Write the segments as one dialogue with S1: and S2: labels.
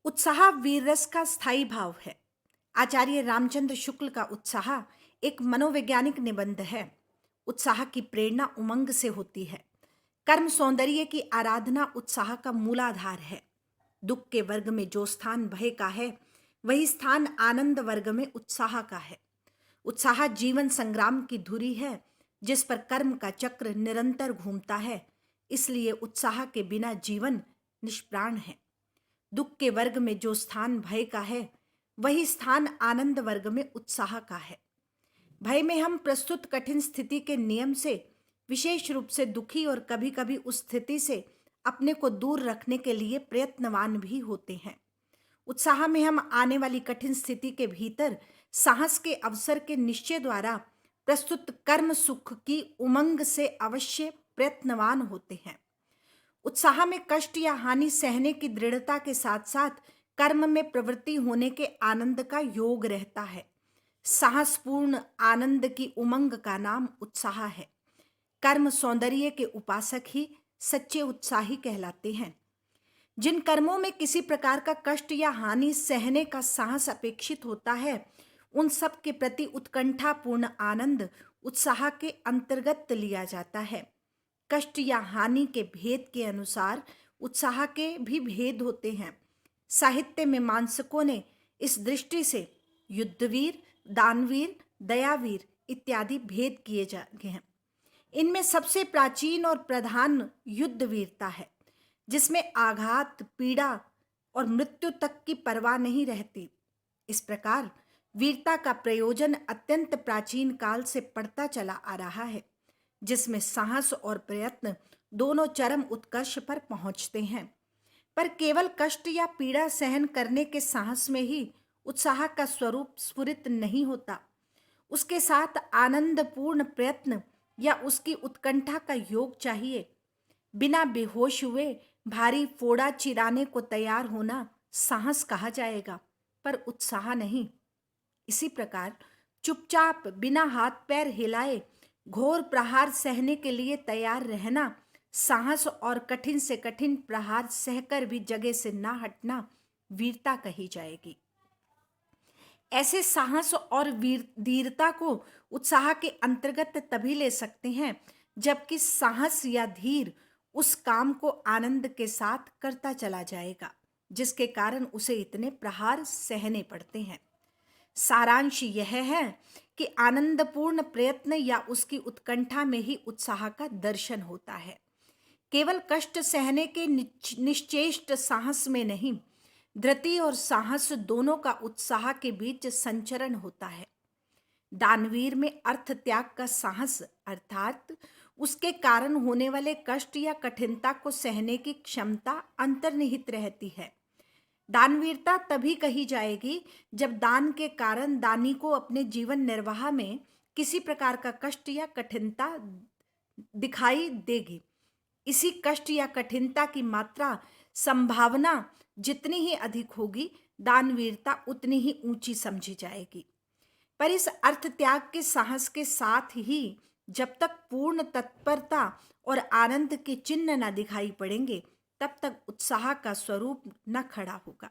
S1: उत्साह वीर रस का स्थायी भाव है। आचार्य रामचंद्र शुक्ल का उत्साह एक मनोवैज्ञानिक निबंध है। उत्साह की प्रेरणा उमंग से होती है। कर्म सौंदर्य की आराधना उत्साह का मूलाधार है। दुख के वर्ग में जो स्थान भय का है, वही स्थान आनंद वर्ग में उत्साह का है। उत्साह जीवन संग्राम की धुरी है, जिस पर कर्म का चक्र निरंतर घूमता है। इसलिए उत्साह के बिना जीवन निष्प्राण है। दुख के वर्ग में जो स्थान भय का है, वही स्थान आनंद वर्ग में उत्साह का है। भय में हम प्रस्तुत कठिन स्थिति के नियम से विशेष रूप से दुखी और कभी कभी उस स्थिति से अपने को दूर रखने के लिए प्रयत्नवान भी होते हैं। उत्साह में हम आने वाली कठिन स्थिति के भीतर साहस के अवसर के निश्चय द्वारा प्रस्तुत कर्म सुख की उमंग से अवश्य प्रयत्नवान होते हैं। उत्साह में कष्ट या हानि सहने की दृढ़ता के साथ साथ कर्म में प्रवृत्ति होने के आनंद का योग रहता है। साहसपूर्ण आनंद की उमंग का नाम उत्साह है। कर्म सौंदर्य के उपासक ही सच्चे उत्साही कहलाते हैं। जिन कर्मों में किसी प्रकार का कष्ट या हानि सहने का साहस अपेक्षित होता है, उन सब के प्रति उत्कंठापूर्ण आनंद उत्साह के अंतर्गत लिया जाता है। कष्ट या हानि के भेद के अनुसार उत्साह के भी भेद होते हैं। साहित्य में मानसकों ने इस दृष्टि से युद्धवीर, दानवीर, दयावीर इत्यादि भेद किए गए हैं। इनमें सबसे प्राचीन और प्रधान युद्ध वीरता है, जिसमें आघात, पीड़ा और मृत्यु तक की परवाह नहीं रहती। इस प्रकार वीरता का प्रयोजन अत्यंत प्राचीन काल से पड़ता चला आ रहा है, जिसमें साहस और प्रयत्न दोनों चरम उत्कर्ष पर पहुंचते हैं। पर केवल कष्ट या पीड़ा सहन करने के साहस में ही उत्साह का स्वरूप स्फुरित नहीं होता। उसके साथ आनंदपूर्ण प्रयत्न या उसकी उत्कंठा का योग चाहिए। बिना बेहोश हुए भारी फोड़ा चिराने को तैयार होना साहस कहा जाएगा, पर उत्साह नहीं। इसी प्रकार चुपचाप बिना हाथ पैर हिलाए घोर प्रहार सहने के लिए तैयार रहना साहस और कठिन से कठिन प्रहार सहकर भी जगह से ना हटना वीरता कही जाएगी। ऐसे साहस और धीरता को उत्साह के अंतर्गत तभी ले सकते हैं जबकि साहस या धीर उस काम को आनंद के साथ करता चला जाएगा, जिसके कारण उसे इतने प्रहार सहने पड़ते हैं। सारांश यह है कि आनंदपूर्ण प्रयत्न या उसकी उत्कंठा में ही उत्साह का दर्शन होता है। केवल कष्ट सहने के निश्चेष्ट साहस में नहीं, धृति और साहस दोनों का उत्साह के बीच संचरण होता है। दानवीर में अर्थ त्याग का साहस अर्थात उसके कारण होने वाले कष्ट या कठिनता को सहने की क्षमता अंतर्निहित रहती है। दानवीरता तभी कही जाएगी जब दान के कारण दानी को अपने जीवन निर्वाह में किसी प्रकार का कष्ट या कठिनता दिखाई देगी। इसी कष्ट या कठिनता की मात्रा संभावना जितनी ही अधिक होगी, दानवीरता उतनी ही ऊंची समझी जाएगी। पर इस अर्थ त्याग के साहस के साथ ही जब तक पूर्ण तत्परता और आनंद के चिन्ह न दिखाई पड़ेंगे, तब तक उत्साह का स्वरूप न खड़ा होगा।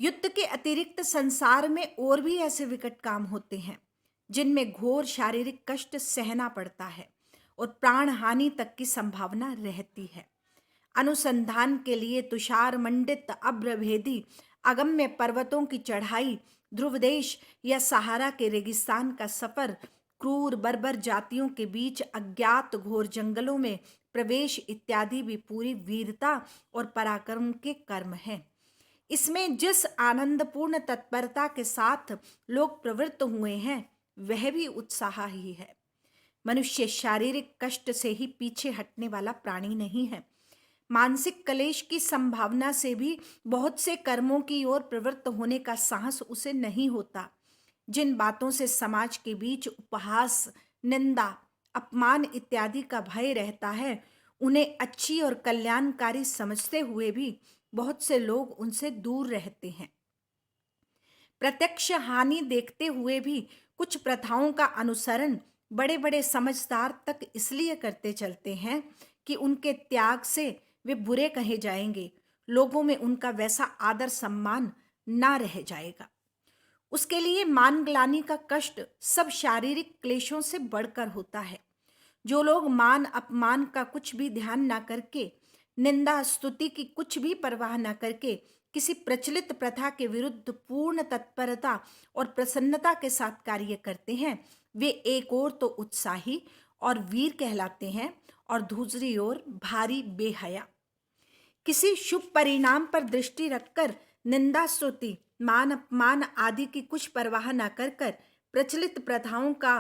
S1: युद्ध के अतिरिक्त संसार में और भी ऐसे विकट काम होते हैं जिनमें घोर शारीरिक कष्ट सहना पड़ता है और प्राण हानि तक की संभावना रहती है। अनुसंधान के लिए तुषार मंडित अभ्रभेदी अगम्य पर्वतों की चढ़ाई, ध्रुव देश या सहारा के रेगिस्तान का सफर, क्रूर बर्बर जातियों के बीच अज्ञात घोर जंगलों में प्रवेश इत्यादि भी पूरी वीरता और पराक्रम के कर्म हैं। इसमें जिस आनंदपूर्ण तत्परता के साथ लोग प्रवृत्त हुए हैं, वह भी उत्साह ही है। मनुष्य शारीरिक कष्ट से ही पीछे हटने वाला प्राणी नहीं है। मानसिक क्लेश की संभावना से भी बहुत से कर्मों की ओर प्रवृत्त होने का साहस उसे नहीं होता। जिन बातों से समाज के बीच उपहास, निंदा, अपमान इत्यादि का भय रहता है, उन्हें अच्छी और कल्याणकारी समझते हुए भी बहुत से लोग उनसे दूर रहते हैं। प्रत्यक्ष हानि देखते हुए भी कुछ प्रथाओं का अनुसरण बड़े बड़े समझदार तक इसलिए करते चलते हैं कि उनके त्याग से वे बुरे कहे जाएंगे, लोगों में उनका वैसा आदर सम्मान ना रह जाएगा। उसके लिए मान ग्लानि का कष्ट सब शारीरिक क्लेशों से बढ़कर होता है। जो लोग मान अपमान का कुछ भी ध्यान ना करके, निंदा स्तुति की कुछ भी परवाह ना करके किसी प्रचलित प्रथा के विरुद्ध पूर्ण तत्परता और प्रसन्नता के साथ कार्य करते हैं, वे एक ओर तो उत्साही और वीर कहलाते हैं और दूसरी ओर भारी बेहया। किसी शुभ परिणाम पर दृष्टि रखकर निंदा स्तुति मान अपमान आदि की कुछ परवाह न कर कर प्रचलित प्रथाओं का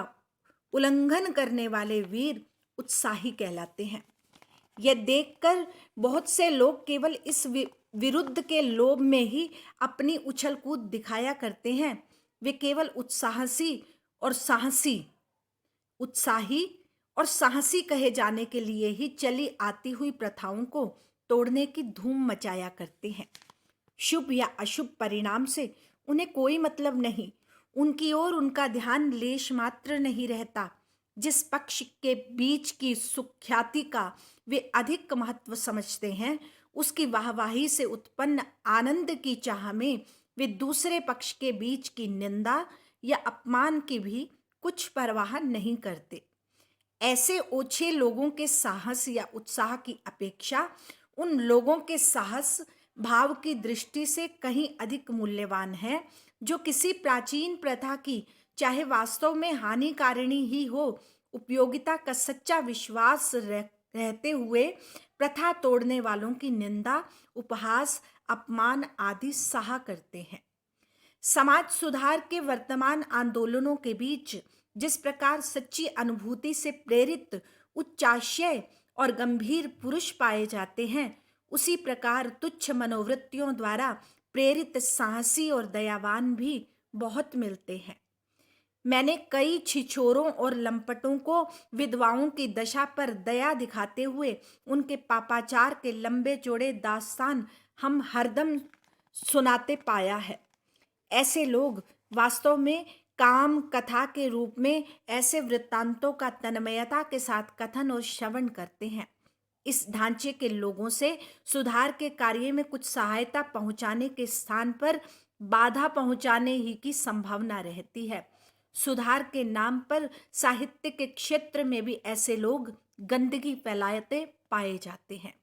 S1: उल्लंघन करने वाले वीर उत्साही कहलाते हैं। यह देखकर बहुत से लोग केवल इस विरुद्ध के लोभ में ही अपनी उछल कूद दिखाया करते हैं। वे केवल उत्साही और साहसी कहे जाने के लिए ही चली आती हुई प्रथाओं को तोड़ने की धूम मचाया करते हैं। शुभ या अशुभ परिणाम से उन्हें कोई मतलब नहीं, उनकी ओर उनका ध्यान लेश मात्र नहीं रहता। जिस पक्ष के बीच की सुख्याति का वे अधिक महत्व समझते हैं, उसकी वाहवाही से उत्पन्न आनंद की चाह में वे दूसरे पक्ष के बीच की निंदा या अपमान की भी कुछ परवाह नहीं करते। ऐसे ओछे लोगों के साहस या उत्साह की अपेक्षा उन लोगों के साहस भाव की दृष्टि से कहीं अधिक मूल्यवान है, जो किसी प्राचीन प्रथा की, चाहे वास्तव में हानिकारिणी ही हो, उपयोगिता का सच्चा विश्वास रहते हुए प्रथा तोड़ने वालों की निंदा, उपहास, अपमान आदि सहा करते हैं। समाज सुधार के वर्तमान आंदोलनों के बीच जिस प्रकार सच्ची अनुभूति से प्रेरित उच्चाशय और गंभीर पुरुष पाए जाते हैं, उसी प्रकार तुच्छ मनोवृत्तियों द्वारा प्रेरित साहसी और दयावान भी बहुत मिलते हैं। मैंने कई छिछोरों और लंपटों को विधवाओं की दशा पर दया दिखाते हुए उनके पापाचार के लंबे चौड़े दास्तान हम हरदम सुनाते पाया है। ऐसे लोग वास्तव में काम कथा के रूप में ऐसे वृत्तांतों का तन्मयता के साथ कथन और श्रवण करते हैं। इस ढांचे के लोगों से सुधार के कार्य में कुछ सहायता पहुंचाने के स्थान पर बाधा पहुंचाने ही की संभावना रहती है। सुधार के नाम पर साहित्य के क्षेत्र में भी ऐसे लोग गंदगी फैलाते पाए जाते हैं।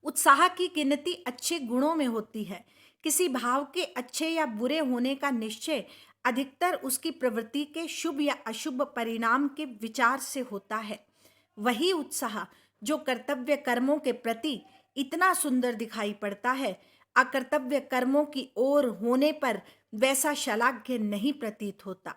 S1: उत्साह की गिनती अच्छे गुणों में होती है। किसी भाव के अच्छे या बुरे होने का निश्चय अधिकतर उसकी प्रवृत्ति के शुभ या अशुभ परिणाम के विचार से होता है। वही उत्साह जो कर्तव्य कर्मों के प्रति इतना सुंदर दिखाई पड़ता है, अकर्तव्य कर्मों की ओर होने पर वैसा श्लाघ्य नहीं प्रतीत होता।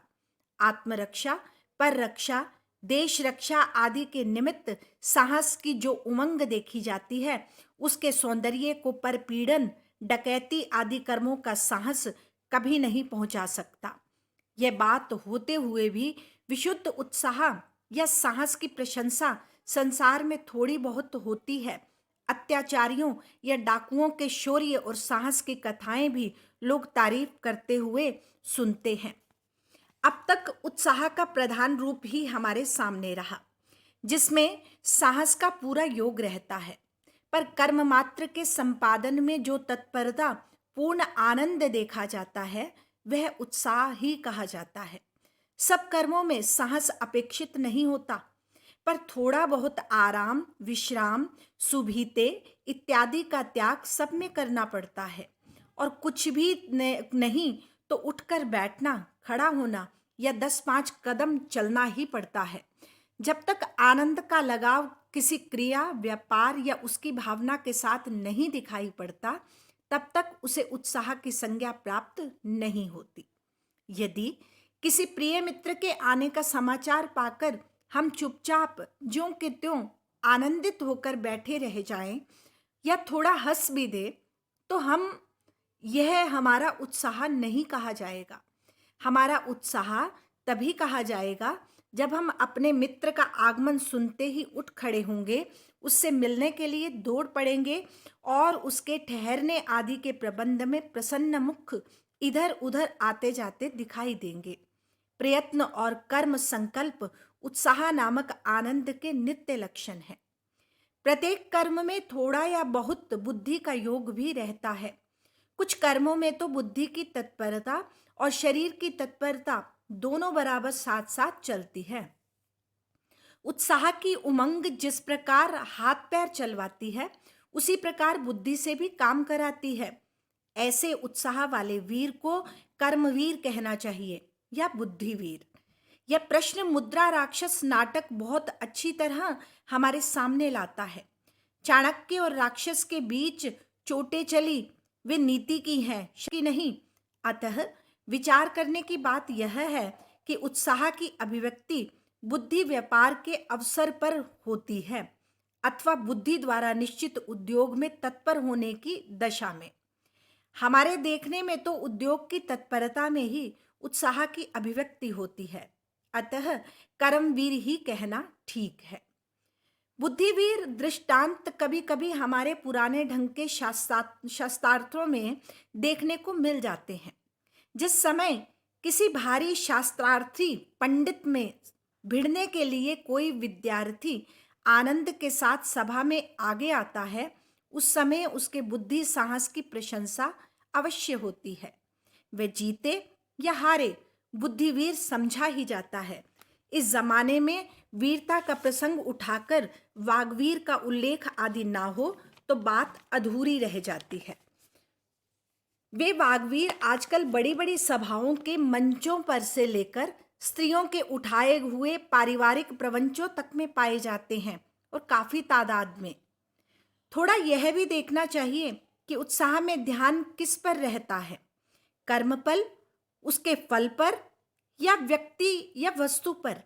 S1: आत्मरक्षा, पर रक्षा, देश रक्षा आदि के निमित्त साहस की जो उमंग देखी जाती है, उसके सौंदर्य को परपीड़न, डकैती आदि कर्मों का साहस कभी नहीं पहुंचा सकता। यह बात होते हुए भी विशुद्ध उत्साह या साहस की प्रशंसा संसार में थोड़ी बहुत होती है। अत्याचारियों या डाकुओं के शौर्य और साहस की कथाएं भी लोग तारीफ करते हुए सुनते हैं। अब तक उत्साह का प्रधान रूप ही हमारे सामने रहा, जिसमें साहस का पूरा योग रहता है, पर कर्म मात्र के संपादन में जो तत्परता, पूर्ण आनंद देखा जाता है, वह उत्साह ही कहा जाता है। सब कर्मों में साहस अपेक्षित नहीं होता, पर थोड़ा बहुत आराम, विश्राम, सुभीते इत्यादि का त्याग सब में करना पड़ता है। और कुछ भी नहीं तो उठकर बैठना, खड़ा होना या 10-5 कदम चलना ही पड़ता है। जब तक आनंद का लगाव किसी क्रिया, व्यापार या उसकी भावना के साथ नहीं दिखाई पड़ता, तब तक उसे उत्साह की संज्ञा प्राप्त नहीं होती। यदि किसी प्रिय मित्र के आने का समाचार पाकर हम चुपचाप ज्यों के त्यों आनंदित होकर बैठे रह जाएं या थोड़ा हंस भी दे, तो यह हमारा उत्साह नहीं कहा जाएगा। हमारा उत्साह तभी कहा जाएगा जब हम अपने मित्र का आगमन सुनते ही उठ खड़े होंगे, उससे मिलने के लिए दौड़ पड़ेंगे और उसके ठहरने आदि के प्रबंध में प्रसन्न मुख इधर उधर आते जाते दिखाई देंगे। प्रयत्न और कर्म संकल्प उत्साह नामक आनंद के नित्य लक्षण है। प्रत्येक कर्म में थोड़ा या बहुत बुद्धि का योग भी रहता है। कुछ कर्मों में तो बुद्धि की तत्परता और शरीर की तत्परता दोनों बराबर साथ साथ चलती है। उत्साह की उमंग जिस प्रकार हाथ पैर चलवाती है, उसी प्रकार बुद्धि से भी काम कराती है। ऐसे उत्साह वाले वीर को कर्मवीर कहना चाहिए या बुद्धिवीर। यह प्रश्न मुद्रा राक्षस नाटक बहुत अच्छी तरह हमारे सामने लाता है। चाणक्य और राक्षस के बीच चोटें चली, वे नीति की हैं कि नहीं। अतः विचार करने की बात यह है कि उत्साह की अभिव्यक्ति बुद्धि व्यापार के अवसर पर होती है अथवा बुद्धि द्वारा निश्चित उद्योग में तत्पर होने की दशा में। हमारे देखने में तो उद्योग की तत्परता में ही उत्साह की अभिव्यक्ति होती है। अतः कर्मवीर ही कहना ठीक है। बुद्धिवीर दृष्टांत कभी कभी हमारे पुराने ढंग के शास्त्रार्थों में देखने को मिल जाते हैं। जिस समय किसी भारी शास्त्रार्थी पंडित में भिड़ने के लिए कोई विद्यार्थी आनंद के साथ सभा में आगे आता है, उस समय उसके बुद्धि साहस की प्रशंसा अवश्य होती है। वे जीते या हारे, बुद्धिवीर समझा ही जाता है। इस जमाने में वीरता का प्रसंग उठाकर वाग्वीर का उल्लेख आदि ना हो तो बात अधूरी रह जाती है। वे वाग्वीर आजकल बड़ी बड़ी सभाओं के मंचों पर से लेकर स्त्रियों के उठाए हुए पारिवारिक प्रवंचों तक में पाए जाते हैं और काफी तादाद में। थोड़ा यह भी देखना चाहिए कि उत्साह में ध्यान किस पर रहता है, कर्मफल, उसके फल पर या व्यक्ति या वस्तु पर।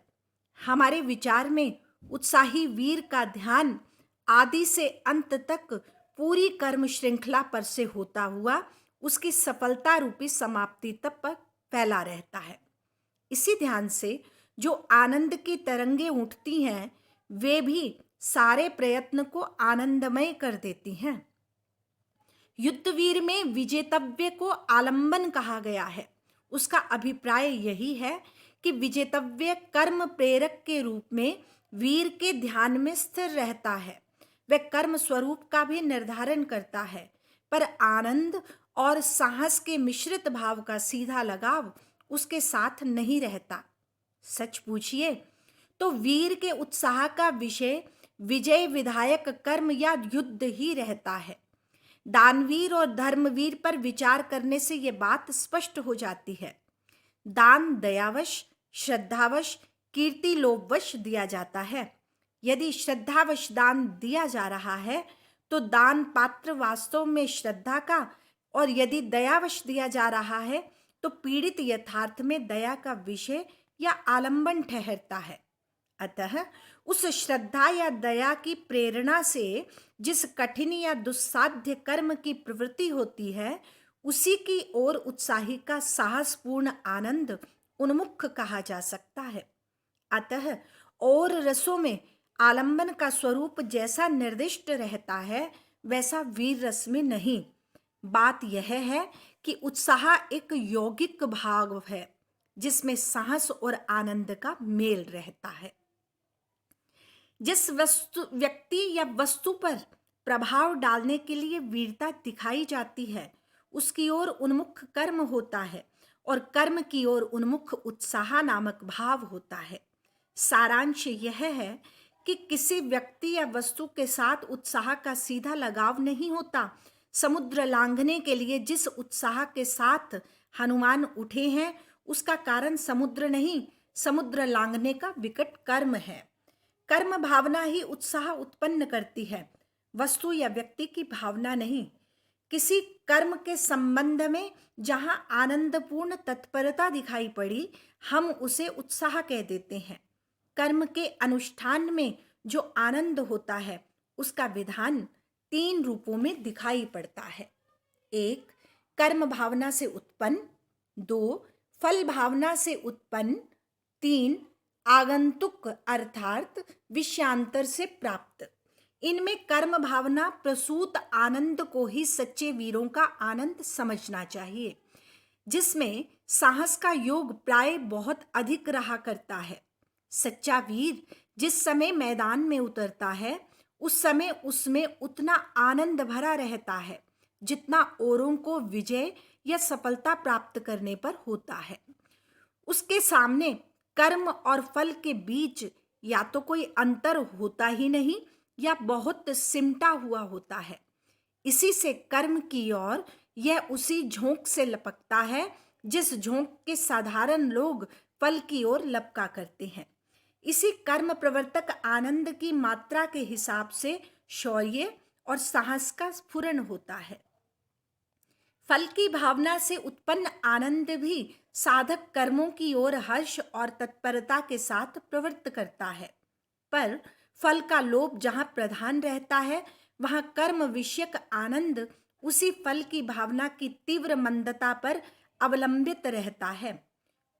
S1: हमारे विचार में उत्साही वीर का ध्यान आदि से अंत तक पूरी कर्म श्रृंखला पर से होता हुआ उसकी सफलता रूपी समाप्ति तक पर फैला रहता है। इसी ध्यान से जो आनंद की तरंगे उठती हैं, वे भी सारे प्रयत्न को आनंदमय कर देती हैं। युद्धवीर में विजेतव्य को आलंबन कहा गया है। उसका अभिप्राय यही है कि विजेतव्य कर्म प्रेरक के रूप में वीर के ध्यान में स्थिर रहता है। वह कर्म स्वरूप का भी निर्धारण करता है, पर आनंद और साहस के मिश्रित भाव का सीधा लगाव उसके साथ नहीं रहता। सच पूछिए तो वीर के उत्साह का विषय विजय विधायक कर्म या युद्ध ही रहता है। दानवीर और धर्मवीर पर विचार करने से यह बात स्पष्ट हो जाती है। दान दयावश, श्रद्धावश, कीर्ति लोभवश दिया जाता है। यदि श्रद्धावश दान दिया जा रहा है तो दान पात्र वास्तव में श्रद्धा का, और यदि दयावश दिया जा रहा है तो पीड़ित यथार्थ में दया का विषय या आलंबन ठहरता है। अतः उस श्रद्धा या दया की प्रेरणा से जिस कठिन या दुस्साध्य कर्म की प्रवृत्ति होती है, उसी की ओर उत्साही का साहसपूर्ण आनंद उन्मुख कहा जा सकता है। अतः और रसों में आलंबन का स्वरूप जैसा निर्दिष्ट रहता है, वैसा वीर रस में नहीं। बात यह है कि उत्साह एक यौगिक भाव है जिसमें साहस और आनंद का मेल रहता है। जिस व्यक्ति या वस्तु पर प्रभाव डालने के लिए वीरता दिखाई जाती है, उसकी ओर उन्मुख कर्म होता है और कर्म की ओर उन्मुख उत्साह नामक भाव होता है। सारांश यह है कि किसी व्यक्ति या वस्तु के साथ उत्साह का सीधा लगाव नहीं होता। समुद्र लांघने के लिए जिस उत्साह के साथ हनुमान उठे हैं, उसका कारण समुद्र नहीं, समुद्र लांघने का विकट कर्म है। कर्म भावना ही उत्साह उत्पन्न करती है, वस्तु या व्यक्ति की भावना नहीं। किसी कर्म के संबंध में जहां आनंदपूर्ण तत्परता दिखाई पड़ी, हम उसे उत्साह कह देते हैं। कर्म के अनुष्ठान में जो आनंद होता है, उसका विधान 3 रूपों में दिखाई पड़ता है। 1 कर्म भावना से उत्पन्न, 2 फल भावना से उत्पन्न, 3 आगंतुक अर्थात विषयांतर से प्राप्त। इनमें कर्म भावना प्रसूत आनंद को ही सच्चे वीरों का आनंद समझना चाहिए, जिसमें साहस का योग प्राय बहुत अधिक रहा करता है। सच्चा वीर जिस समय मैदान में उतरता है, उस समय उसमें उतना आनंद भरा रहता है जितना औरों को विजय या सफलता प्राप्त करने पर होता है। उसके सामने कर्म और फल के बीच या तो कोई अंतर होता ही नहीं या बहुत सिमटा हुआ होता है। इसी से कर्म की ओर यह उसी झोंक से लपकता है जिस झोंक के साधारण लोग फल की ओर लपका करते हैं। इसी कर्म प्रवर्तक आनंद की मात्रा के हिसाब से शौर्य और साहस का स्फुरण होता है। फल की भावना से उत्पन्न आनंद भी साधक कर्मों की ओर हर्ष और तत्परता के साथ प्रवृत्त करता है। पर फल का लोभ जहाँ प्रधान रहता है वहाँ कर्म विषयक आनंद उसी फल की भावना की तीव्र मंदता पर अवलंबित रहता है।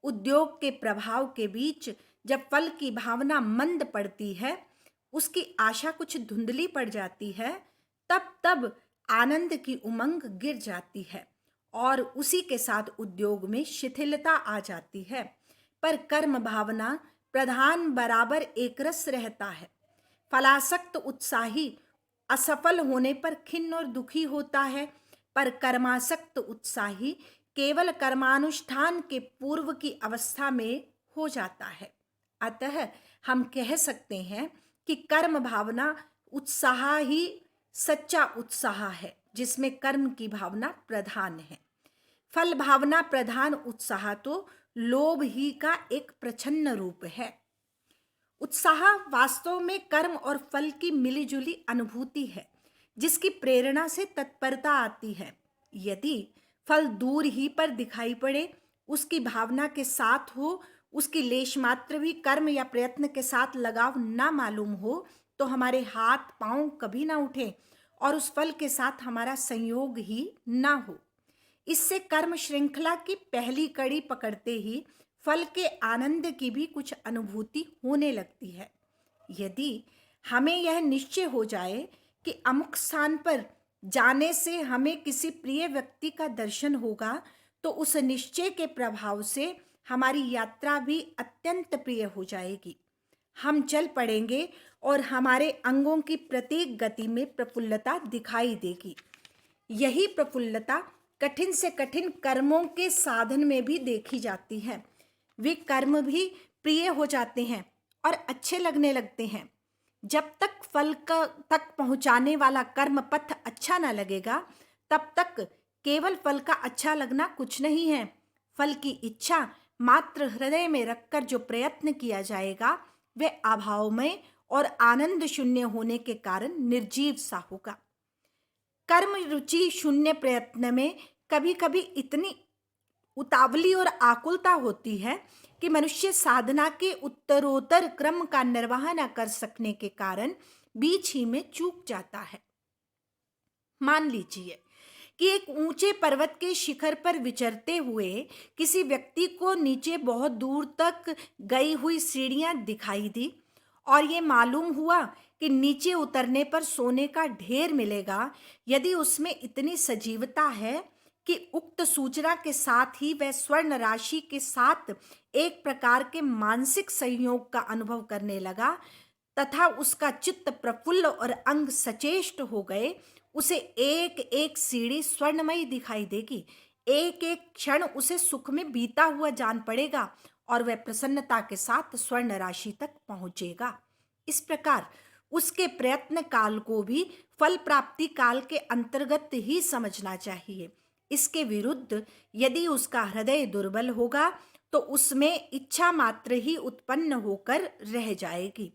S1: उद्योग के प्रभाव के बीच जब फल की भावना मंद पड़ती है, उसकी आशा कुछ धुंधली पड़ जाती है, तब आनंद की उमंग गिर जाती है और उसी के साथ उद्योग में शिथिलता आ जाती है। पर कर्म भावना प्रधान बराबर एकरस रहता है। फलासक्त उत्साही असफल होने पर खिन्न और दुखी होता है, पर कर्मासक्त उत्साही केवल कर्मानुष्ठान के पूर्व की अवस्था में हो जाता है। अतः हम कह सकते हैं कि कर्म भावना उत्साह ही सच्चा उत्साह है जिसमें कर्म की भावना प्रधान है। फल भावना प्रधान उत्साह तो लोभ ही का एक प्रच्छन्न रूप है। उत्साह वास्तव में कर्म और फल की मिलीजुली अनुभूति है जिसकी प्रेरणा से तत्परता आती है। यदि फल दूर ही पर दिखाई पड़े, उसकी भावना के साथ हो, उसकी लेश मात्र भी कर्म या प्रयत्न के साथ लगाव ना मालूम हो, तो हमारे हाथ पांव कभी ना उठे और उस फल के साथ हमारा संयोग ही ना हो। इससे कर्म श्रृंखला की पहली कड़ी पकड़ते ही फल के आनंद की भी कुछ अनुभूति होने लगती है। यदि हमें यह निश्चय हो जाए कि अमुक स्थान पर जाने से हमें किसी प्रिय व्यक्ति का दर्शन होगा, तो उस निश्चय के प्रभाव से हमारी यात्रा भी अत्यंत प्रिय हो जाएगी। हम चल पड़ेंगे और हमारे अंगों की प्रत्येक गति में प्रफुल्लता दिखाई देगी। यही प्रफुल्लता कठिन से कठिन कर्मों के साधन में भी देखी जाती है। वे कर्म भी प्रिय हो जाते हैं और अच्छे लगने लगते हैं। जब तक फल का तक पहुंचाने वाला कर्म पथ अच्छा ना लगेगा, तब तक केवल फल का अच्छा लगना कुछ नहीं है। फल की इच्छा मात्र हृदय में रखकर जो प्रयत्न किया जाएगा, वह अभावमय और आनंद शून्य होने के कारण निर्जीव सा होगा। कर्म रुचि शून्य प्रयत्न में कभी कभी इतनी उतावली और आकुलता होती है कि मनुष्य साधना के उत्तरोत्तर क्रम का निर्वाह न कर सकने के कारण बीच ही में चूक जाता है। मान लीजिए कि एक ऊंचे पर्वत के शिखर पर विचरते हुए किसी व्यक्ति को नीचे बहुत दूर तक गई हुई सीढ़ियां दिखाई दी और ये मालूम हुआ कि नीचे उतरने पर सोने का ढेर मिलेगा। यदि उसमें इतनी सजीवता है कि उक्त सूचना के साथ ही वह स्वर्ण राशि के साथ एक प्रकार के मानसिक संयोग का अनुभव करने लगा तथा उसका चित्त प्रफुल्ल और अंग सचेष्ट हो गए, उसे एक एक सीढ़ी स्वर्णमयी दिखाई देगी। एक एक क्षण उसे सुख में बीता हुआ जान पड़ेगा और वह प्रसन्नता के साथ स्वर्ण राशि तक पहुंचेगा। इस प्रकार उसके प्रयत्न काल को भी फल प्राप्ति काल के अंतर्गत ही समझना चाहिए। इसके विरुद्ध यदि उसका हृदय दुर्बल होगा तो उसमें इच्छा मात्र ही उत्पन्न होकर रह जाएगी।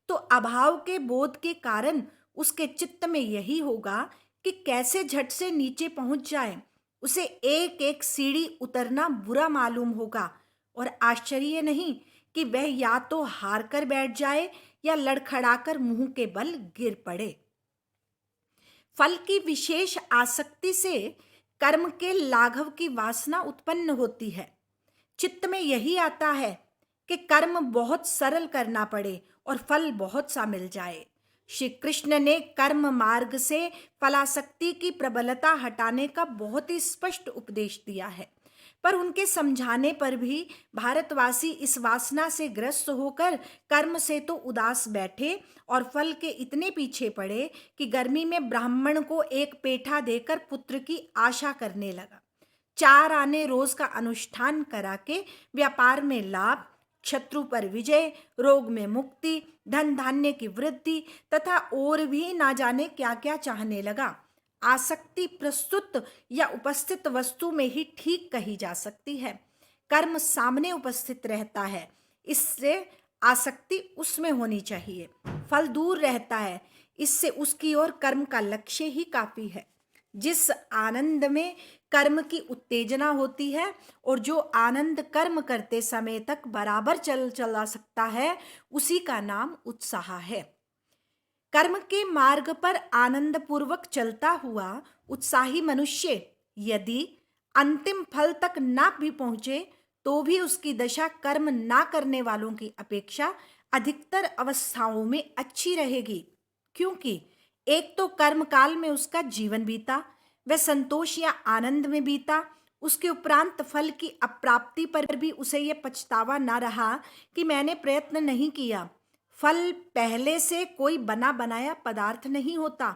S1: तो अभाव के बोध के कारण उसके चित्त में यही होगा कि कैसे झट से नीचे पहुंच जाए। उसे एक एक सीढ़ी उतरना बुरा मालूम होगा और आश्चर्य नहीं कि वह या तो हार कर बैठ जाए या लड़खड़ाकर मुंह के बल गिर पड़े। फल की विशेष आसक्ति से कर्म के लाघव की वासना उत्पन्न होती है। चित्त में यही आता है कि कर्म बहुत सरल करना पड़े और फल बहुत सा मिल जाए। श्री कृष्ण ने कर्म मार्ग से फलासक्ति की प्रबलता हटाने का बहुत ही स्पष्ट उपदेश दिया है। पर उनके समझाने पर भी भारतवासी इस वासना से ग्रस्त होकर कर्म से तो उदास बैठे और फल के इतने पीछे पड़े कि गर्मी में ब्राह्मण को एक पेठा देकर पुत्र की आशा करने लगा। 4 आने रोज का अनुष्ठान करा के व्यापार में लाभ, शत्रु पर विजय, रोग में मुक्ति, धन धान्य की वृद्धि तथा और भी ना जाने क्या क्या चाहने लगा। आसक्ति प्रस्तुत या उपस्थित वस्तु में ही ठीक कही जा सकती है। कर्म सामने उपस्थित रहता है, इससे आसक्ति उसमें होनी चाहिए। फल दूर रहता है, इससे उसकी ओर कर्म का लक्ष्य ही काफी है। जिस आनंद में कर्म की उत्तेजना होती है और जो आनंद कर्म करते समय तक बराबर चला सकता है, उसी का नाम उत्साह है। कर्म के मार्ग पर आनंद पूर्वक चलता हुआ उत्साही मनुष्य यदि अंतिम फल तक ना भी पहुंचे तो भी उसकी दशा कर्म ना करने वालों की अपेक्षा अधिकतर अवस्थाओं में अच्छी रहेगी, क्योंकि एक तो कर्म काल में उसका जीवन बीता, वह संतोष या आनंद में बीता। उसके उपरांत फल की अप्राप्ति पर भी उसे यह पछतावा ना रहा कि मैंने प्रयत्न नहीं किया। फल पहले से कोई बना बनाया पदार्थ नहीं होता।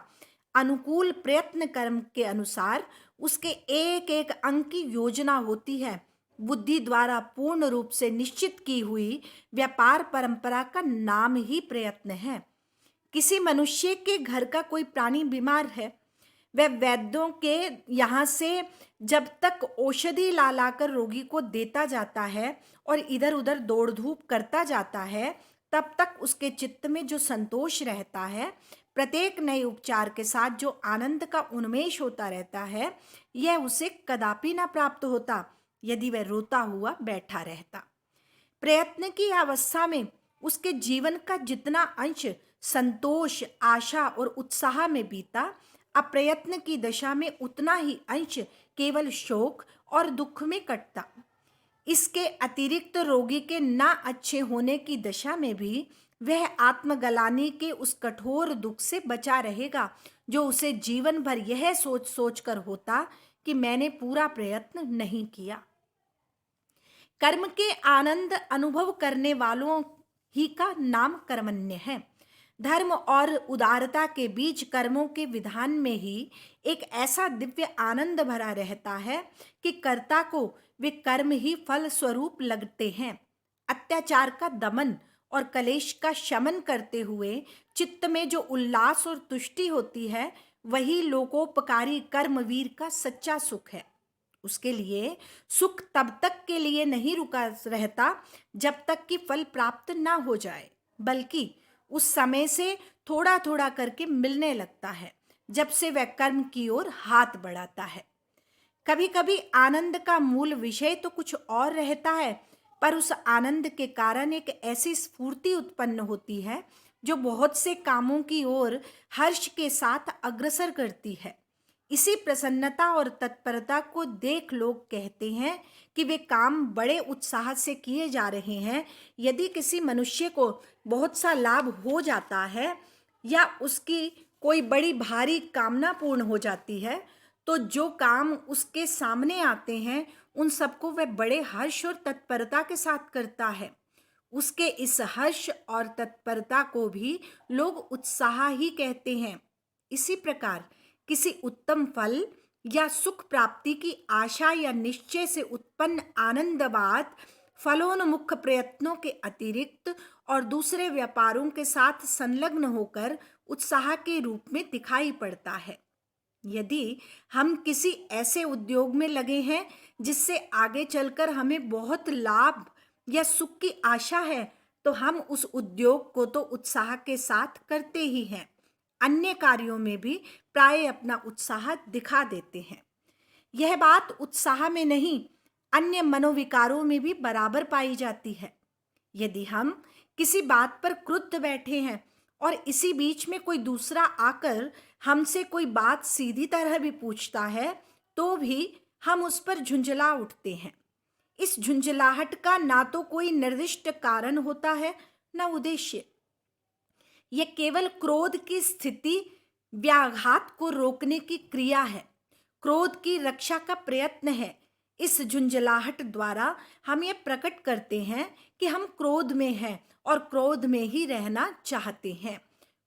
S1: अनुकूल प्रयत्न कर्म के अनुसार उसके एक एक अंग की योजना होती है। बुद्धि द्वारा पूर्ण रूप से निश्चित की हुई व्यापार परंपरा का नाम ही प्रयत्न है। किसी मनुष्य के घर का कोई प्राणी बीमार है, वह वैद्यों के यहाँ से जब तक औषधि ला लाकर रोगी को देता जाता है और इधर उधर दौड़ धूप करता जाता है, तब तक उसके चित्त में जो संतोष रहता है, प्रत्येक नए उपचार के साथ जो आनंद का उन्मेष होता रहता है, यह उसे कदापि ना प्राप्त होता यदि वह रोता हुआ बैठा रहता। प्रयत्न की अवस्था में उसके जीवन का जितना अंश संतोष, आशा और उत्साह में बीता, अप्रयत्न की दशा में उतना ही अंश केवल शोक और दुख में कटता। इसके अतिरिक्त रोगी के ना अच्छे होने की दशा में भी वह आत्मगलानी के उस कठोर दुख से बचा रहेगा जो उसे जीवन भर यह सोच सोच कर होता कि मैंने पूरा प्रयत्न नहीं किया। कर्म के आनंद अनुभव करने वालों ही का नाम कर्मण्य है। धर्म और उदारता के बीच कर्मों के विधान में ही एक ऐसा दिव्य आनंद भरा रहता है कि कर्ता को वे कर्म ही फल स्वरूप लगते हैं। अत्याचार का दमन और कलेश का शमन करते हुए चित्त में जो उल्लास और तुष्टि होती है, वही लोकोपकारी कर्मवीर का सच्चा सुख है। उसके लिए सुख तब तक के लिए नहीं रुका रहता जब तक कि फल प्राप्त ना हो जाए, बल्कि उस समय से थोड़ा थोड़ा करके मिलने लगता है जब से वह कर्म की ओर हाथ बढ़ाता है। कभी कभी आनंद का मूल विषय तो कुछ और रहता है, पर उस आनंद के कारण एक ऐसी स्फूर्ति उत्पन्न होती है जो बहुत से कामों की ओर हर्ष के साथ अग्रसर करती है। इसी प्रसन्नता और तत्परता को देख लोग कहते हैं कि वे काम बड़े उत्साह से किए जा रहे हैं। यदि किसी मनुष्य को बहुत सा लाभ हो जाता है या उसकी कोई बड़ी भारी कामना पूर्ण हो जाती है, तो जो काम उसके सामने आते हैं उन सबको वह बड़े हर्ष और तत्परता के साथ करता है। उसके इस हर्ष और तत्परता को भी लोग उत्साह ही कहते हैं। इसी प्रकार किसी उत्तम फल या सुख प्राप्ति की आशा या निश्चय से उत्पन्न आनंदवाद फलोन्मुख प्रयत्नों के अतिरिक्त और दूसरे व्यापारों के साथ संलग्न होकर उत्साह के रूप में दिखाई पड़ता है। यदि हम किसी ऐसे उद्योग में लगे हैं जिससे आगे चलकर हमें बहुत लाभ या सुख की आशा है, तो हम उस उद्योग को तो उत्साह के साथ करते ही हैं। अन्य कार्यों में भी प्राय अपना उत्साह दिखा देते हैं। यह बात उत्साह में नहीं, अन्य मनोविकारों में भी बराबर पाई जाती है। यदि हम किसी बात पर क्रुद्ध बैठे हैं और इसी बीच में कोई दूसरा आकर हमसे कोई बात सीधी तरह भी पूछता है, तो भी हम उस पर झुंझला उठते हैं। इस झुंझलाहट का ना तो कोई निर्दिष्ट कारण होता है, ना उद्देश्य। यह केवल क्रोध की स्थिति व्याघात को रोकने की क्रिया है, क्रोध की रक्षा का प्रयत्न है। इस झुंझलाहट द्वारा हम ये प्रकट करते हैं कि हम क्रोध में हैं और क्रोध में ही रहना चाहते हैं।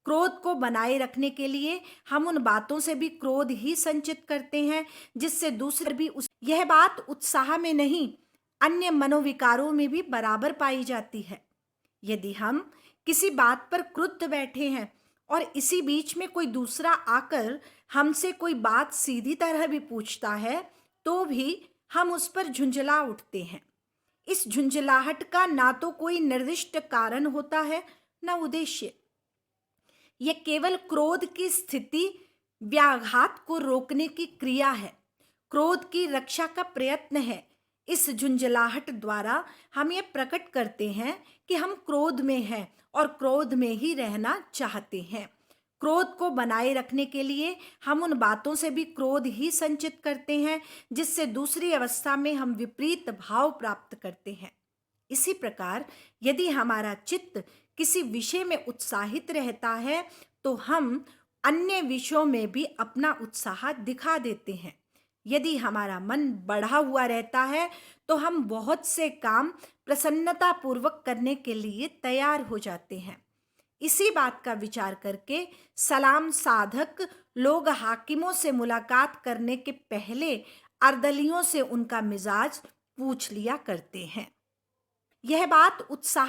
S1: क्रोध को बनाए रखने के लिए हम उन बातों से भी क्रोध ही संचित करते हैं जिससे दूसरे भी यह बात उत्साह में नहीं, अन्य मनोविकारों में भी बराबर पाई जाती है। यदि हम किसी बात पर क्रुद्ध बैठे हैं और इसी बीच में कोई दूसरा आकर हमसे कोई बात सीधी तरह भी पूछता है, तो भी हम उस पर झुंझला उठते हैं। इस झुंझलाहट का ना तो कोई निर्दिष्ट कारण होता है, न उद्देश्य। यह केवल क्रोध की स्थिति, व्याघात को रोकने की क्रिया है, क्रोध की रक्षा का प्रयत्न है। इस झुंझलाहट द्वारा हम ये प्रकट करते हैं कि हम क्रोध में हैं और क्रोध में ही रहना चाहते हैं। क्रोध को बनाए रखने के लिए हम उन बातों से भी क्रोध ही संचित करते हैं जिससे दूसरी अवस्था में हम विपरीत भाव प्राप्त करते हैं। इसी प्रकार यदि हमारा चित्त किसी विषय में उत्साहित रहता है तो हम अन्य विषयों में भी अपना उत्साह दिखा देते हैं। यदि हमारा मन बढ़ा हुआ रहता है तो हम बहुत से काम प्रसन्नता पूर्वक करने के लिए तैयार हो जाते हैं। इसी बात का विचार करके सलाम साधक लोग हाकिमों से मुलाकात करने के पहले अर्दलियों से उनका मिजाज पूछ लिया करते हैं। यह बात उत्साह